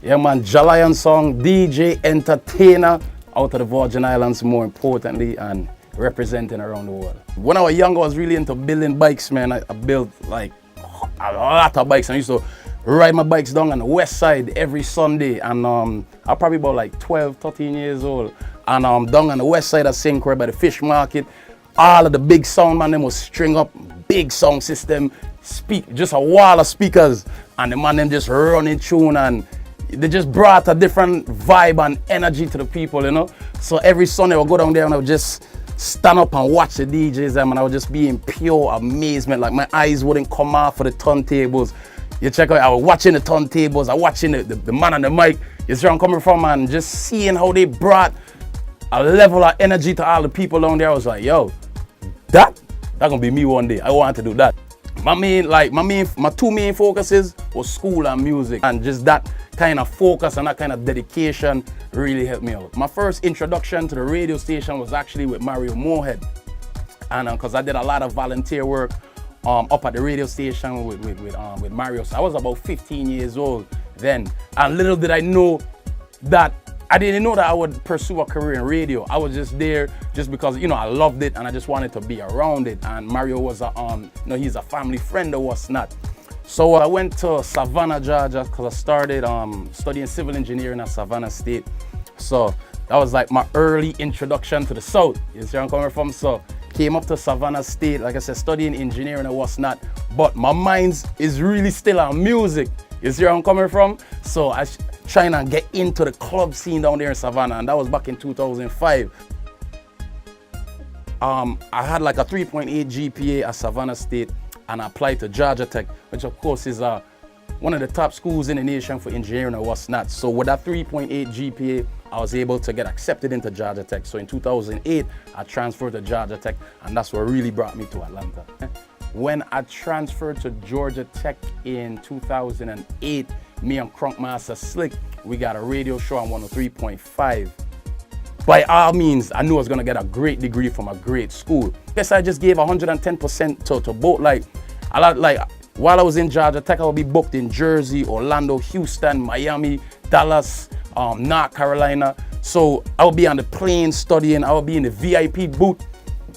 Yeah, man, Jahlion Sound, DJ, entertainer out of the Virgin Islands, more importantly, and representing around the world. When I was younger, I was really into building bikes, man. I built like a lot of bikes. I used to ride my bikes down on the west side every Sunday, and I'm probably about like 12, 13 years old. And down on the west side of St. Croix by the fish market, all of the big sound man, them was string up, big sound system, just a wall of speakers, and the man them just running tune, and they just brought a different vibe and energy to the people, you know. So every Sunday I would go down there and I would just stand up and watch the DJs them, and I would just be in pure amazement. Like my eyes wouldn't come off of the turntables. You check out, I was watching the turntables, I was watching the man on the mic. You see where I'm coming from, and just seeing how they brought a level of energy to all the people down there. I was like, yo, that gonna be me one day. I want to do that. My two main focuses was school and music, and just that kind of focus and that kind of dedication really helped me out. My first introduction to the radio station was actually with Mario Moorhead, and because I did a lot of volunteer work up at the radio station with Mario. So I was about 15 years old then, and little did I know that I didn't know that I would pursue a career in radio. I was just there just because, you know, I loved it and I just wanted to be around it. And Mario was he's a family friend of us, not. So I went to Savannah, Georgia, because I started studying civil engineering at Savannah State. So that was like my early introduction to the South. You see where I'm coming from? So came up to Savannah State, like I said, studying engineering and what's not. But my mind is really still on music. You see where I'm coming from? So I trying to get into the club scene down there in Savannah, and that was back in 2005. I had like a 3.8 GPA at Savannah State, and I applied to Georgia Tech, which of course is one of the top schools in the nation for engineering and what's not. So with that 3.8 GPA, I was able to get accepted into Georgia Tech. So in 2008, I transferred to Georgia Tech, and that's what really brought me to Atlanta. When I transferred to Georgia Tech in 2008, me and Crunkmaster Slick, we got a radio show on 103.5. By all means, I knew I was gonna get a great degree from a great school. Guess I just gave 110% to both. While I was in Georgia Tech, I would be booked in Jersey, Orlando, Houston, Miami, Dallas, North Carolina. So I would be on the plane studying. I would be in the VIP booth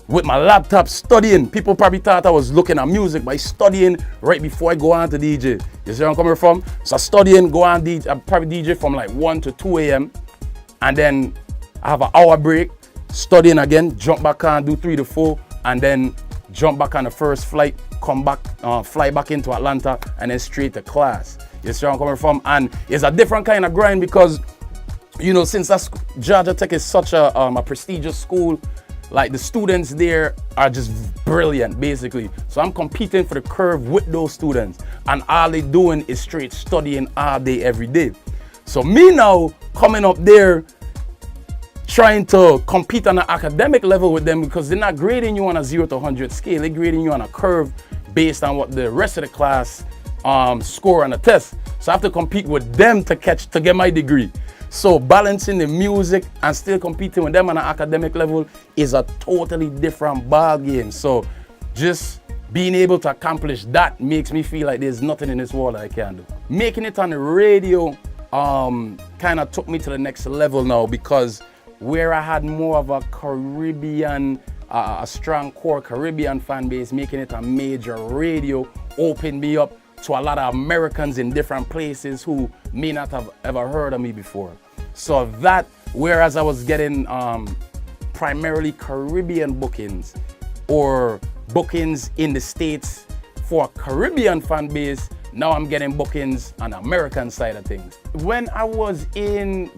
with my laptop studying. People probably thought I was looking at music by studying right before I go on to DJ. You see where I'm coming from? So studying, go on DJ, I probably DJ from like 1 to 2 a.m. And then I have an hour break, studying again, jump back on, do 3 to 4, and then jump back on the first flight, come back, fly back into Atlanta, and then straight to class. You see where I'm coming from? And it's a different kind of grind because, you know, since Georgia Tech is such a prestigious school, like the students there are just brilliant, basically. So I'm competing for the curve with those students, and all they doing is straight studying all day, every day. So me now coming up there, trying to compete on an academic level with them, because they're not grading you on a 0 to 100 scale. They're grading you on a curve based on what the rest of the class score on the test. So I have to compete with them to get my degree. So balancing the music and still competing with them on an academic level is a totally different ball game. So just being able to accomplish that makes me feel like there's nothing in this world that I can do. Making it on the radio kind of took me to the next level now, because where I had more of a Caribbean, a strong core Caribbean fan base, making it a major radio opened me up to a lot of Americans in different places who may not have ever heard of me before. So that, whereas I was getting primarily Caribbean bookings or bookings in the States for a Caribbean fan base, now I'm getting bookings on the American side of things. When I was in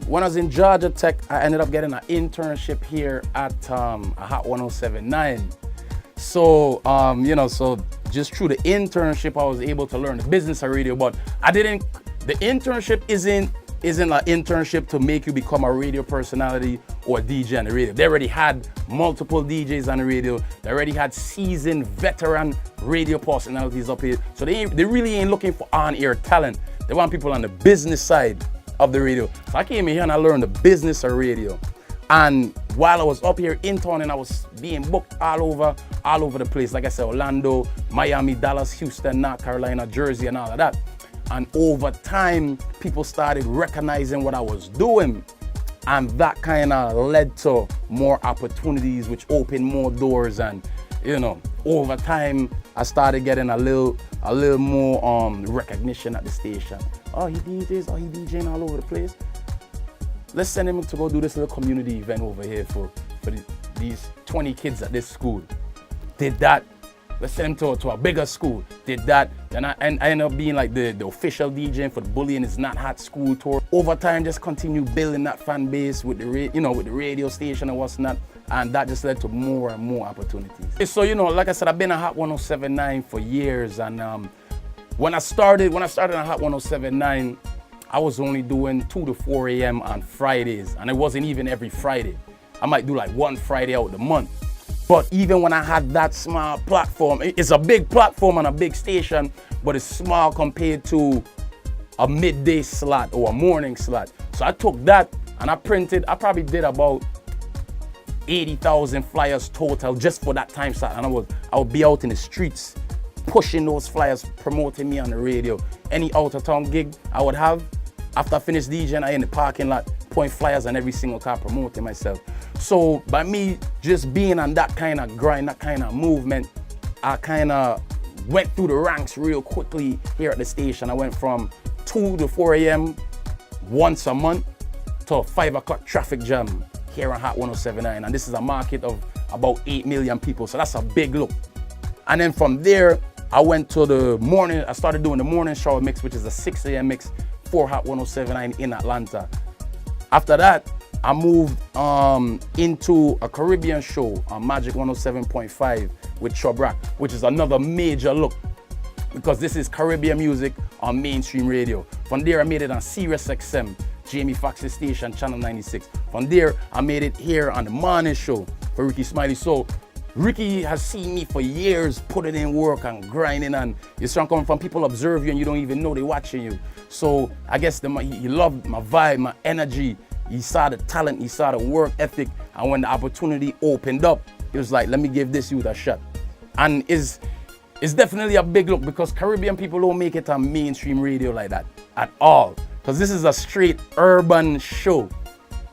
Georgia Tech, I ended up getting an internship here at a Hot 107.9. So, you know, so just through the internship, I was able to learn the business of radio, but the internship isn't an internship to make you become a radio personality or a DJ on the radio. They already had multiple DJs on the radio. They already had seasoned veteran radio personalities up here. So they really ain't looking for on-air talent. They want people on the business side of the radio. So I came in here and I learned the business of radio. And while I was up here in town, and I was being booked all over the place, like I said, Orlando, Miami, Dallas, Houston, North Carolina, Jersey, and all of that. And over time, people started recognizing what I was doing. And that kind of led to more opportunities, which opened more doors. And, you know, over time, I started getting a little more recognition at the station. Oh, he DJs, oh, he DJing all over the place. Let's send him to go do this little community event over here for these 20 kids at this school. Did that. Let's send him to a bigger school. Did that. And I ended up being like the official DJ for the Bullying Is Not Hot school tour. Over time, just continue building that fan base with the radio station and what's not. And that just led to more and more opportunities. So, you know, like I said, I've been at Hot 107.9 for years. And when I started at Hot 107.9, I was only doing 2 to 4 a.m. on Fridays. And it wasn't even every Friday. I might do like one Friday out the month. But even when I had that small platform, it's a big platform and a big station, but it's small compared to a midday slot or a morning slot. So I took that and I probably did about 80,000 flyers total just for that time slot. And I would be out in the streets pushing those flyers, promoting me on the radio. Any out of town gig I would have, after I finished DJing, I in the parking lot, point flyers on every single car, promoting myself. So by me just being on that kind of grind, that kind of movement, I kind of went through the ranks real quickly here at the station. I went from 2 to 4 a.m. once a month to a 5 o'clock traffic jam here on Hot 107.9. And this is a market of about 8 million people. So that's a big look. And then from there, I went to the morning, I started doing the morning shower mix, which is a 6 a.m. mix for Hot 107.9 in Atlanta. After that, I moved into a Caribbean show on Magic 107.5 with Chubrak, which is another major look because this is Caribbean music on mainstream radio. From there, I made it on Sirius XM, Jamie Foxx's station, Channel 96. From there, I made it here on the morning show for Ricky Smiley. So Ricky has seen me for years putting in work and grinding, and you're coming from people observe you and you don't even know they're watching you. So I guess he loved my vibe, my energy. He saw the talent, he saw the work ethic, and when the opportunity opened up, he was like, let me give this youth a shot. And it's definitely a big look because Caribbean people don't make it on mainstream radio like that at all. Because this is a straight urban show.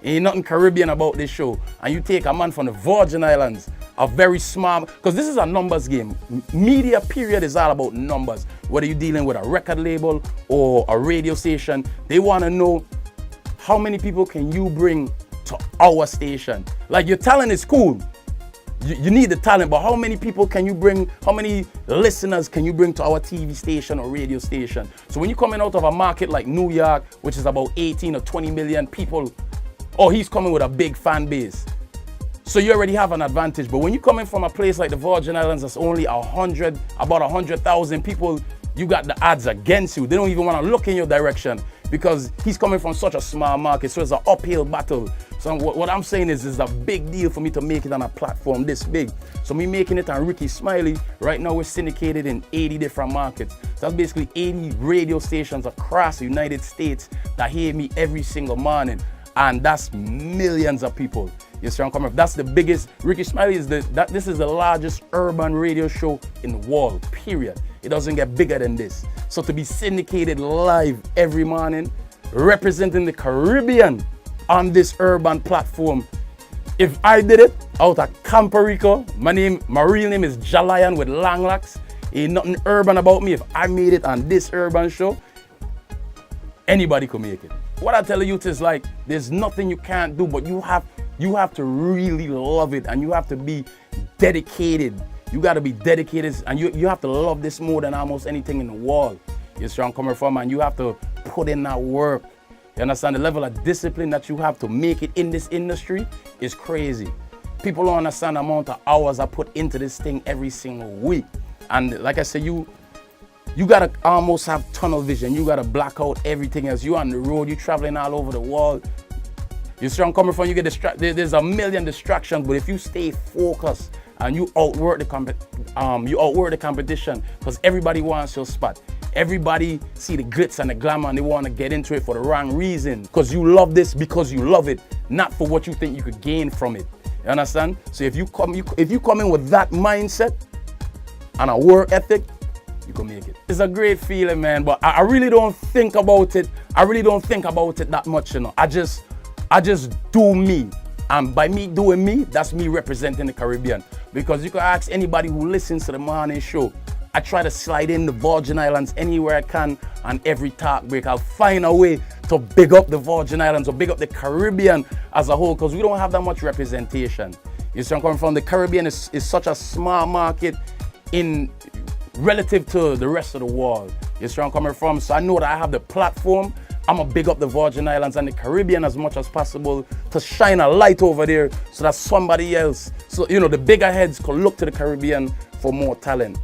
Ain't nothing Caribbean about this show. And you take a man from the Virgin Islands, a very small, because this is a numbers game. Media period is all about numbers. Whether you're dealing with a record label or a radio station, they want to know how many people can you bring to our station. Like, your talent is cool. You need the talent, but how many people can you bring, how many listeners can you bring to our TV station or radio station? So when you're coming out of a market like New York, which is about 18 or 20 million people, oh, he's coming with a big fan base. So you already have an advantage. But when you're coming from a place like the Virgin Islands, that's only about 100,000 people, you got the odds against you. They don't even want to look in your direction because he's coming from such a small market. So it's an uphill battle. So what I'm saying is it's a big deal for me to make it on a platform this big. So me making it on Ricky Smiley, right now we're syndicated in 80 different markets. So that's basically 80 radio stations across the United States that hear me every single morning. And that's millions of people. You see, that's the biggest. Ricky Smiley is this is the largest urban radio show in the world, period. It doesn't get bigger than this. So to be syndicated live every morning, representing the Caribbean on this urban platform, if I did it out of Campo Rico, my real name is JahLion with long locks. Ain't nothing urban about me. If I made it on this urban show, anybody could make it. What I tell the youth is like, there's nothing you can't do, but you have to really love it and you have to be dedicated. You got to be dedicated and you have to love this more than almost anything in the world. You see where I'm coming from, and you have to put in that work. You understand the level of discipline that you have to make it in this industry is crazy. People don't understand the amount of hours I put into this thing every single week. And like I said, you gotta almost have tunnel vision. You gotta block out everything else. You on the road, you traveling all over the world. You see where I'm coming from, you get distracted. There's a million distractions, but if you stay focused and you outwork the competition, because everybody wants your spot. Everybody see the glitz and the glamour and they want to get into it for the wrong reason. Because you love this because you love it, not for what you think you could gain from it. You understand? So if you come in with that mindset and a work ethic, you can make it. It's a great feeling, man, but I really don't think about it. I really don't think about it that much, you know. I just do me. And by me doing me, that's me representing the Caribbean. Because you can ask anybody who listens to the morning show, I try to slide in the Virgin Islands anywhere I can on every talk break. I'll find a way to big up the Virgin Islands or big up the Caribbean as a whole, because we don't have that much representation. You see where I'm coming from? The Caribbean is such a small market in relative to the rest of the world. You see where I'm coming from? So I know that I have the platform. I'm gonna big up the Virgin Islands and the Caribbean as much as possible to shine a light over there so that somebody else, so you know, the bigger heads can look to the Caribbean for more talent.